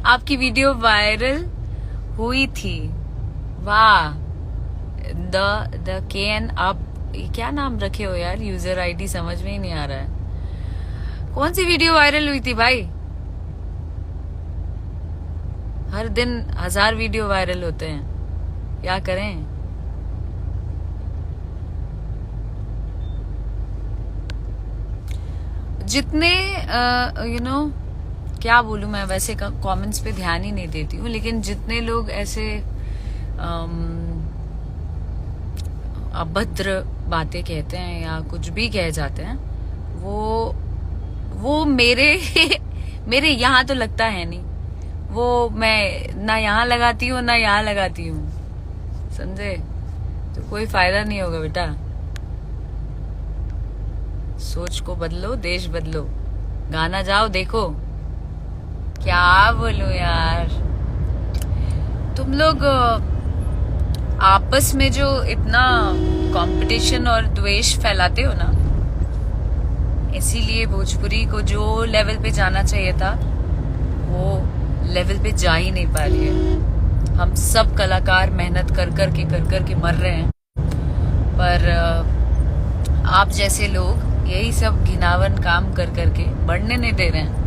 आपकी video viral हुई थी, वाह। द केन, आप ये क्या नाम रखे हो यार, यूजर आईडी समझ में ही नहीं आ रहा है। कौन सी वीडियो वायरल हुई थी भाई? हर दिन 1000 वीडियो वायरल होते हैं, क्या करें। जितने क्या बोलूं मैं, वैसे कमेंट्स पे ध्यान ही नहीं देती हूँ, लेकिन जितने लोग ऐसे अभद्र बातें कहते हैं या कुछ भी कह जाते हैं, वो मेरे मेरे यहाँ तो लगता है नहीं। वो मैं ना यहाँ लगाती हूँ ना यहाँ लगाती हूँ, समझे? तो कोई फायदा नहीं होगा बेटा। सोच को बदलो, देश बदलो। गाना जाओ देखो। क्या बोलूं यार, तुम लोग आपस में जो इतना कंपटीशन और द्वेष फैलाते हो ना, इसीलिए भोजपुरी को जो लेवल पे जाना चाहिए था वो लेवल पे जा ही नहीं पा रही है। हम सब कलाकार मेहनत कर के मर रहे हैं, पर आप जैसे लोग यही सब घिनावन काम कर के बढ़ने नहीं दे रहे हैं।